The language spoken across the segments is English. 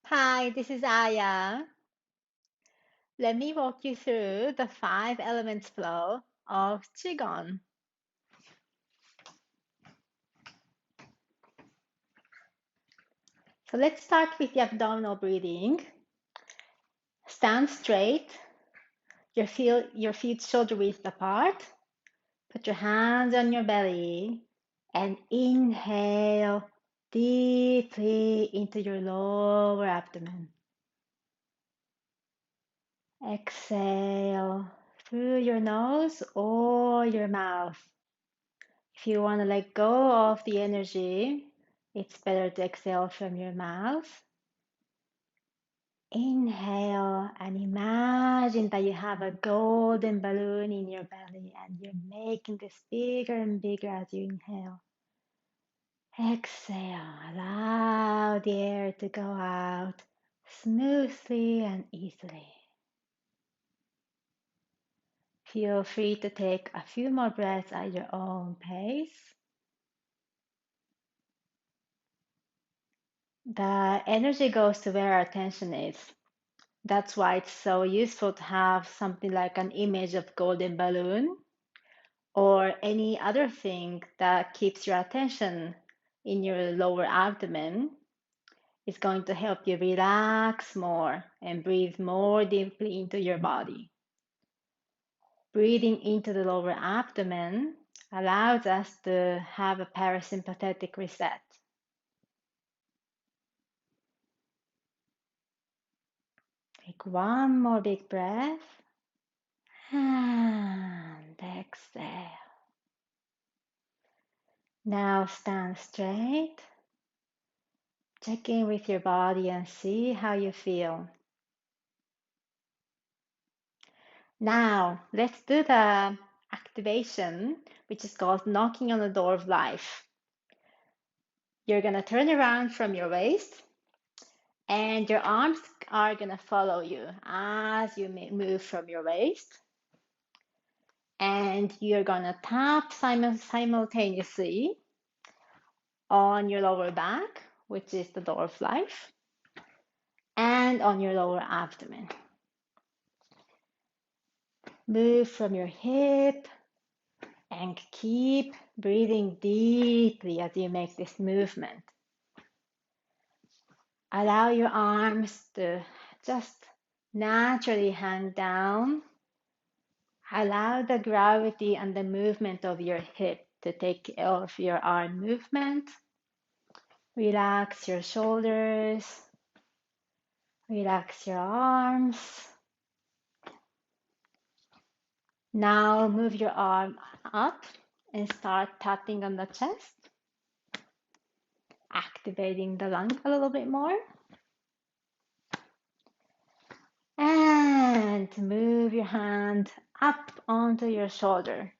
Hi, this is Aya. Let me walk you through the five elements flow of Qigong. So let's start with the abdominal breathing. Stand straight, your feet shoulder width apart. Put your hands on your belly and inhale deeply into your lower abdomen. Exhale through your nose or your mouth. If you want to let go of the energy, it's better to exhale from your mouth. Inhale and imagine that you have a golden balloon in your belly and you're making this bigger and bigger as you inhale. Exhale, allow the air to go out smoothly and easily. Feel free to take a few more breaths at your own pace. The energy goes to where our attention is. That's why it's so useful to have something like an image of golden balloon or any other thing that keeps your attention in your lower abdomen. It's going to help you relax more and breathe more deeply into your body. Breathing into the lower abdomen allows us to have a parasympathetic reset. Take one more big breath and exhale. Now stand straight. Check in with your body and see how you feel. Now, let's do the activation, which is called knocking on the door of life. You're going to turn around from your waist, and your arms are going to follow you as you move from your waist. And you're going to tap simultaneously on your lower back, which is the door of life, and on your lower abdomen. Move from your hip and keep breathing deeply as you make this movement. Allow your arms to just naturally hang down. Allow the gravity and the movement of your hip to take care of your arm movement. Relax your shoulders. Relax your arms. Now move your arm up and start tapping on the chest, activating the lung a little bit more. And move your hand up onto your shoulder.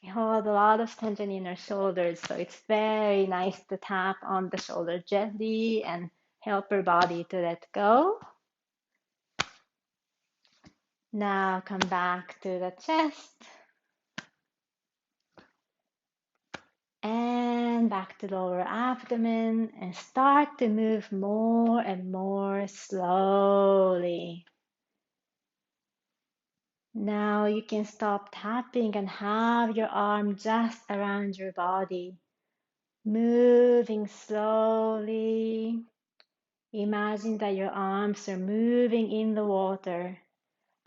You hold a lot of tension in your shoulders, so it's very nice to tap on the shoulder gently and help your body to let go. Now come back to the chest and back to lower abdomen and start to move more and more slowly. Now you can stop tapping and have your arm just around your body, moving slowly. Imagine that your arms are moving in the water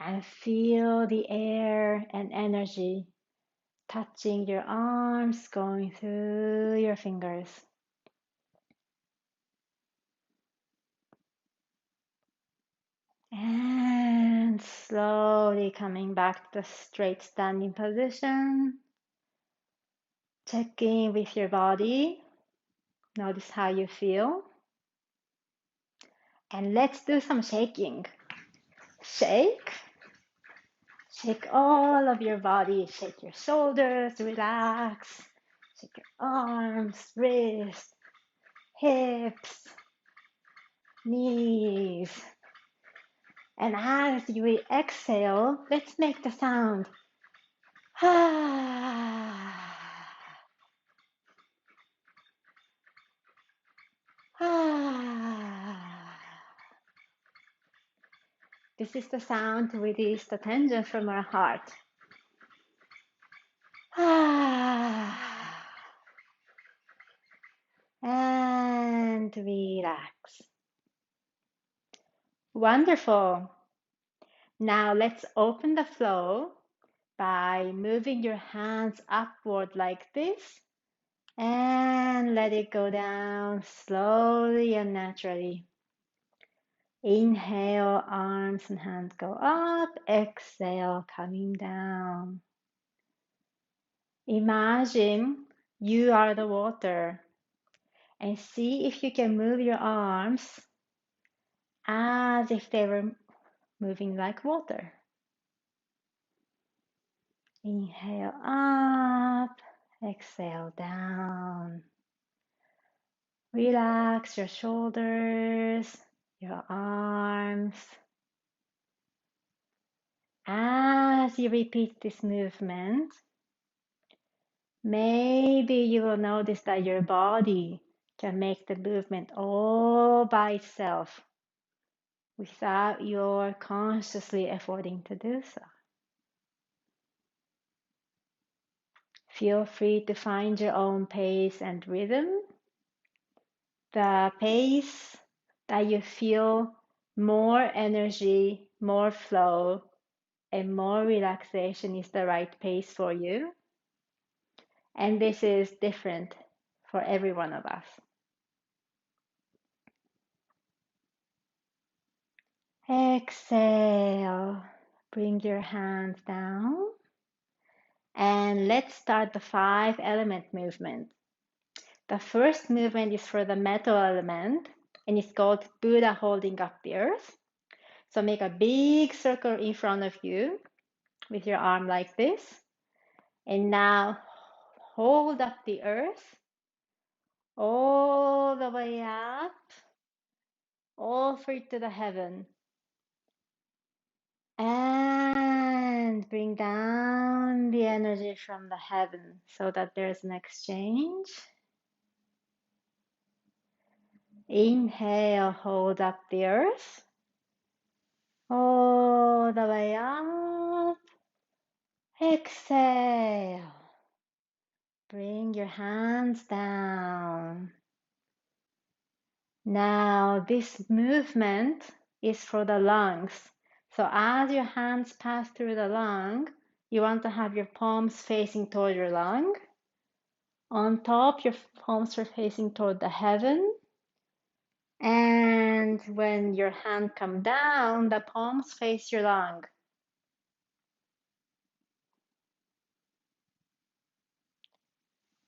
and feel the air and energy touching your arms, going through your fingers. And slowly coming back to the straight standing position. Check in with your body. Notice how you feel. And let's do some shaking. Shake. Shake all of your body. Shake your shoulders, relax. Shake your arms, wrists, hips, knees. And as you exhale, let's make the sound. Ah, ah. This is the sound to release the tension from our heart. And relax. Wonderful. Now let's open the flow by moving your hands upward like this and let it go down slowly and naturally. Inhale, arms and hands go up. Exhale, coming down. Imagine you are the water and see if you can move your arms as if they were moving like water. Inhale up, exhale down. Relax your shoulders, your arms. As you repeat this movement, maybe you will notice that your body can make the movement all by itself without your consciously efforting to do so. Feel free to find your own pace and rhythm. The pace that you feel more energy, more flow, and more relaxation is the right pace for you. And this is different for every one of us. Exhale. Bring your hands down. And let's start the 5-element movement. The first movement is for the metal element, and it's called Buddha holding up the earth. So make a big circle in front of you with your arm like this. And now hold up the earth all the way up, offer to the heaven. And bring down the energy from the heaven so that there's an exchange. Inhale, hold up the earth all the way up. Exhale. Bring your hands down. Now this movement is for the lungs. So as your hands pass through the lung, you want to have your palms facing toward your lung. On top, your palms are facing toward the heaven. And when your hand come down, the palms face your lung.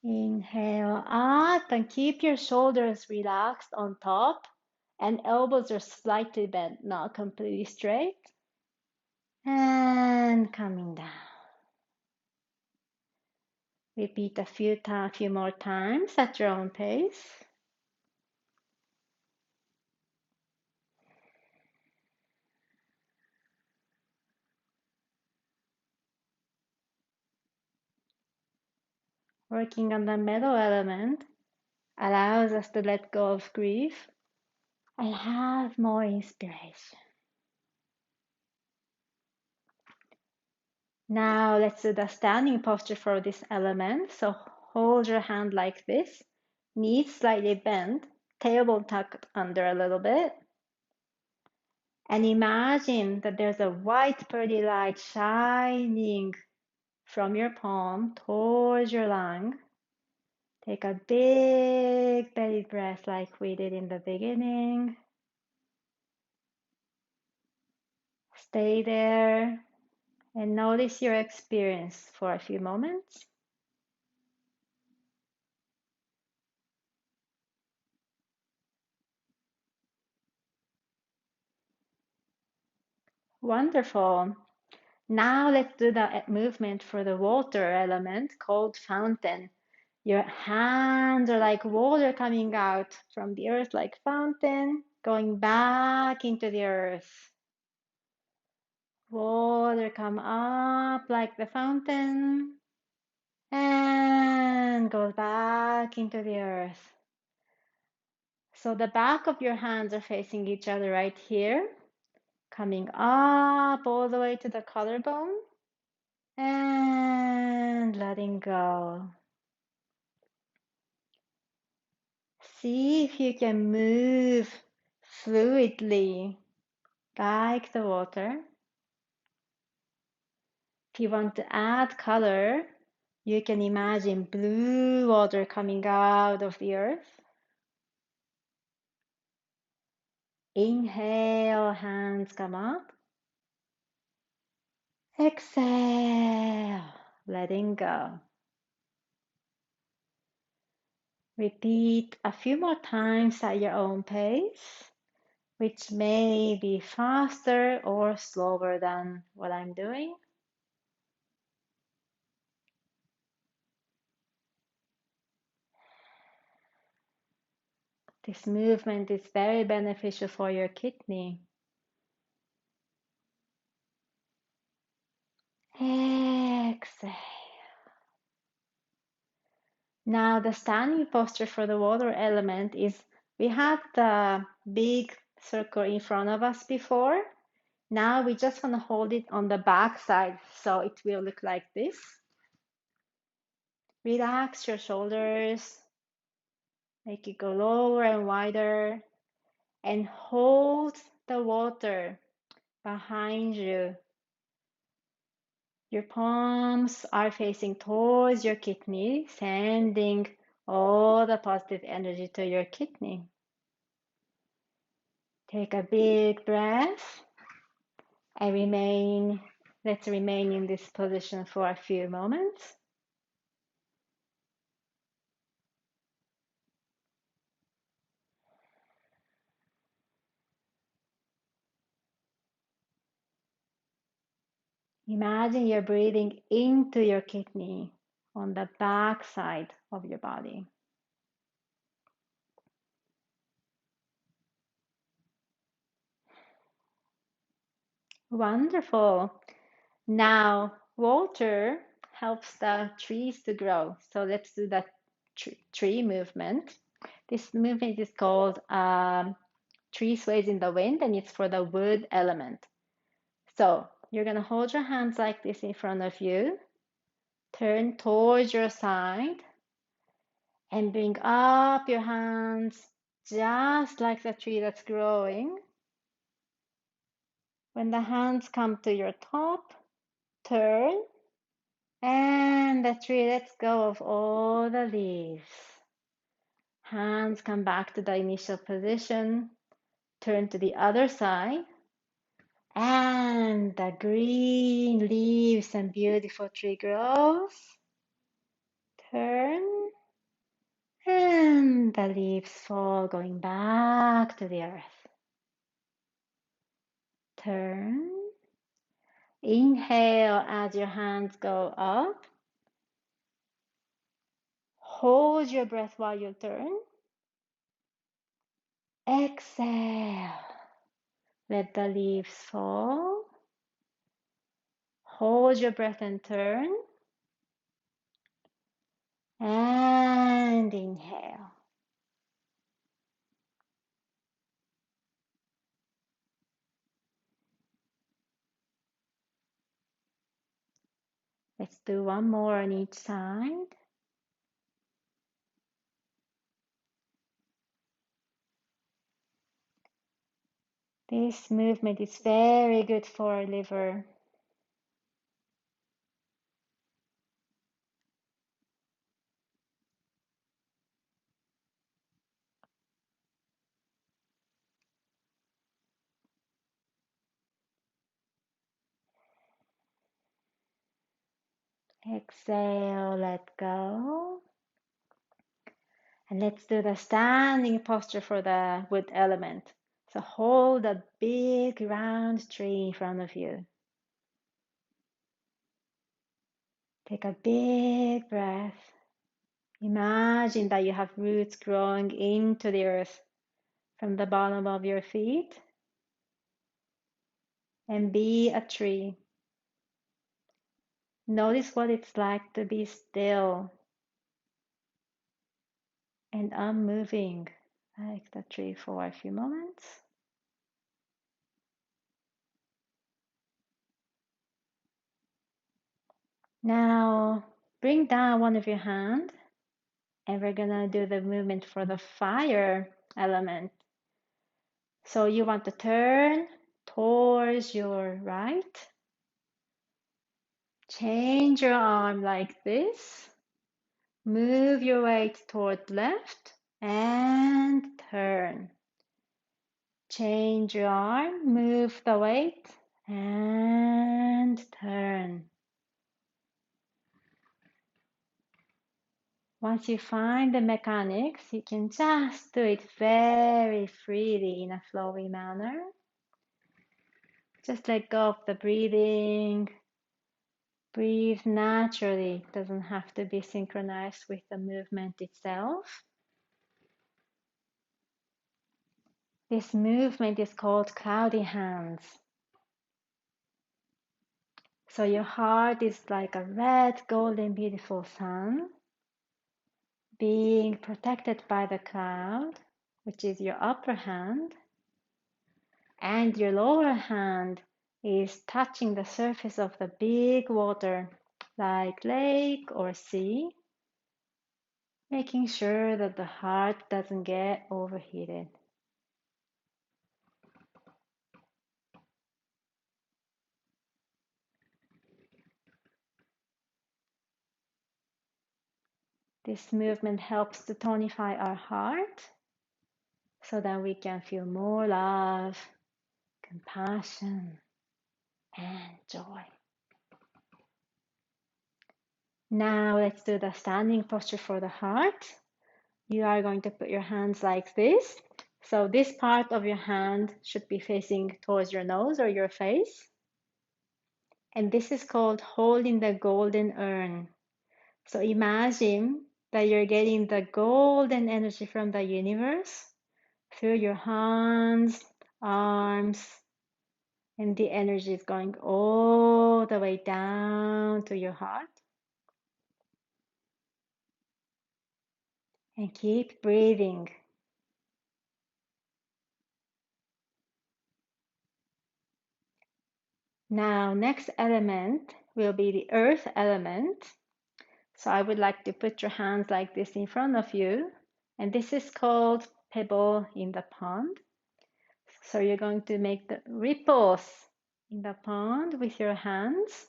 Inhale up and keep your shoulders relaxed on top and elbows are slightly bent, not completely straight. And coming down. Repeat a few more times at your own pace. Working on the metal element allows us to let go of grief and have more inspiration. Now let's do the standing posture for this element. So hold your hand like this, knees slightly bent, tailbone tucked under a little bit. And imagine that there's a white pearly light shining from your palm towards your lung. Take a big belly breath like we did in the beginning. Stay there and notice your experience for a few moments. Wonderful. Now let's do the movement for the water element called fountain. Your hands are like water coming out from the earth like fountain, going back into the earth. Water come up like the fountain and goes back into the earth. So the back of your hands are facing each other right here. coming up all the way to the collarbone and letting go. See if you can move fluidly like the water. If you want to add color, you can imagine blue water coming out of the earth. Inhale, hands come up. Exhale, letting go. Repeat a few more times at your own pace, which may be faster or slower than what I'm doing. This movement is very beneficial for your kidney. Exhale. Now the standing posture for the water element is, we had the big circle in front of us before. Now we just want to hold it on the back side, so it will look like this. Relax your shoulders, make it go lower and wider, and hold the water behind you. Your palms are facing towards your kidney, sending all the positive energy to your kidney. Take a big breath and let's remain in this position for a few moments. Imagine you're breathing into your kidney on the back side of your body. Wonderful. Now, water helps the trees to grow. So let's do that tree movement. This movement is called tree sways in the wind, and it's for the wood element. So you're going to hold your hands like this in front of you. Turn towards your side and bring up your hands just like the tree that's growing. When the hands come to your top, turn, and the tree lets go of all the leaves. Hands come back to the initial position. Turn to the other side. And the green leaves and beautiful tree grows. Turn. And the leaves fall, going back to the earth. Turn. Inhale as your hands go up. Hold your breath while you turn. Exhale. Let the leaves fall. Hold your breath and turn. And inhale. Let's do one more on each side. This movement is very good for our liver. Exhale, let go. And let's do the standing posture for the wood element. So hold a big round tree in front of you. Take a big breath. Imagine that you have roots growing into the earth from the bottom of your feet. And be a tree. Notice what it's like to be still and unmoving, like the tree for a few moments. Now, bring down one of your hands, and we're gonna do the movement for the fire element. So you want to turn towards your right. Change your arm like this. Move your weight toward left and turn. Change your arm, move the weight and turn. Once you find the mechanics, you can just do it very freely in a flowy manner. Just let go of the breathing. Breathe naturally. It doesn't have to be synchronized with the movement itself. This movement is called cloudy hands. So your heart is like a red, golden, beautiful sun being protected by the cloud, which is your upper hand, and your lower hand is touching the surface of the big water, like lake or sea, making sure that the heart doesn't get overheated. This movement helps to tonify our heart so that we can feel more love, compassion, and joy. Now let's do the standing posture for the heart. You are going to put your hands like this. So this part of your hand should be facing towards your nose or your face. And this is called holding the golden urn. So imagine that you're getting the golden energy from the universe through your hands, arms, and the energy is going all the way down to your heart. And keep breathing. Now, next element will be the earth element. So I would like to put your hands like this in front of you. And this is called pebble in the pond. So you're going to make the ripples in the pond with your hands.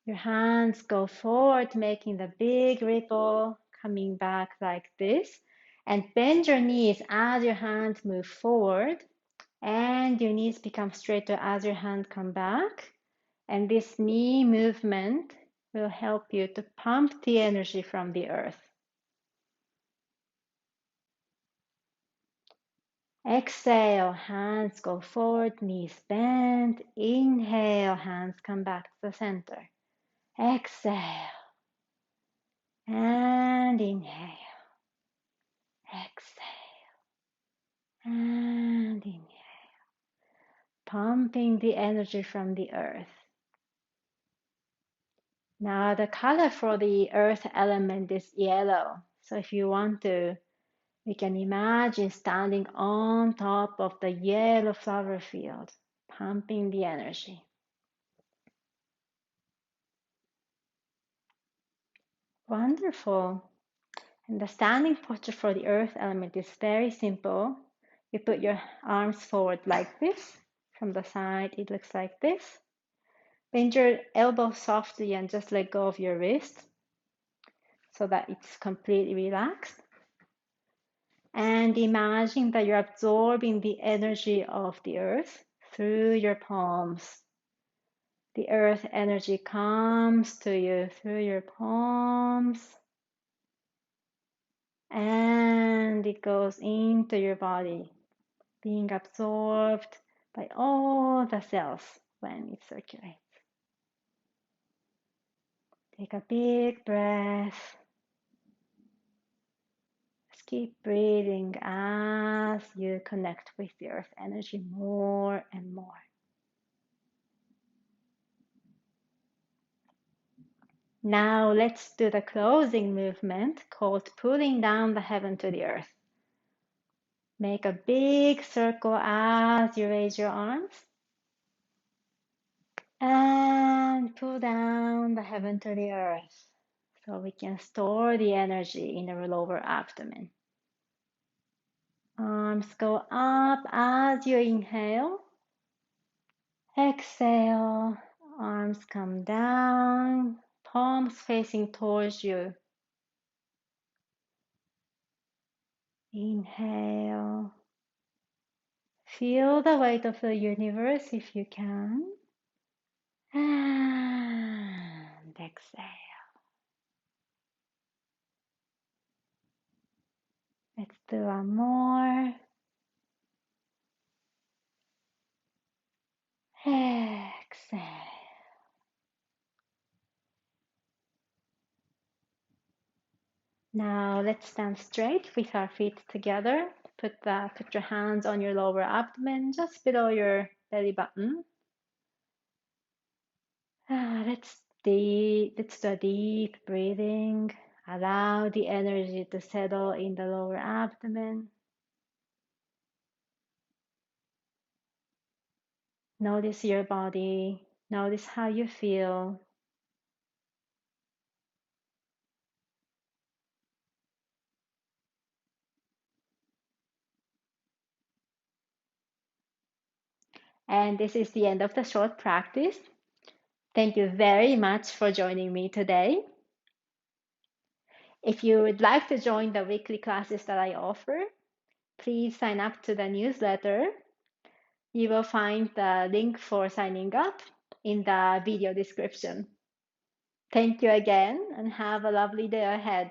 Your hands go forward, making the big ripple, coming back like this. And bend your knees as your hands move forward. And your knees become straighter as your hands come back. And this knee movement will help you to pump the energy from the earth. Exhale, hands go forward, knees bend. Inhale, hands come back to the center. Exhale and inhale. Exhale and inhale. Pumping the energy from the earth. Now the color for the earth element is yellow. So if you want to, we can imagine standing on top of the yellow flower field, pumping the energy. Wonderful. And the standing posture for the earth element is very simple. You put your arms forward like this. From the side, it looks like this. Bend your elbow softly and just let go of your wrist so that it's completely relaxed. And imagine that you're absorbing the energy of the earth through your palms. The earth energy comes to you through your palms and it goes into your body, being absorbed by all the cells when it circulates. Take a big breath. Just keep breathing as you connect with the earth energy more and more. Now let's do the closing movement called pulling down the heaven to the earth. Make a big circle as you raise your arms. And pull down the heaven to the earth so we can store the energy in the lower abdomen. Arms go up as you inhale. Exhale, arms come down, palms facing towards you. Inhale. Feel the weight of the universe if you can. And exhale. Let's do one more. Exhale. Now let's stand straight with our feet together. Put your hands on your lower abdomen, just below your belly button. Let's do a deep breathing. Allow the energy to settle in the lower abdomen. Notice your body. Notice how you feel. And this is the end of the short practice. Thank you very much for joining me today. If you would like to join the weekly classes that I offer, please sign up to the newsletter. You will find the link for signing up in the video description. Thank you again and have a lovely day ahead.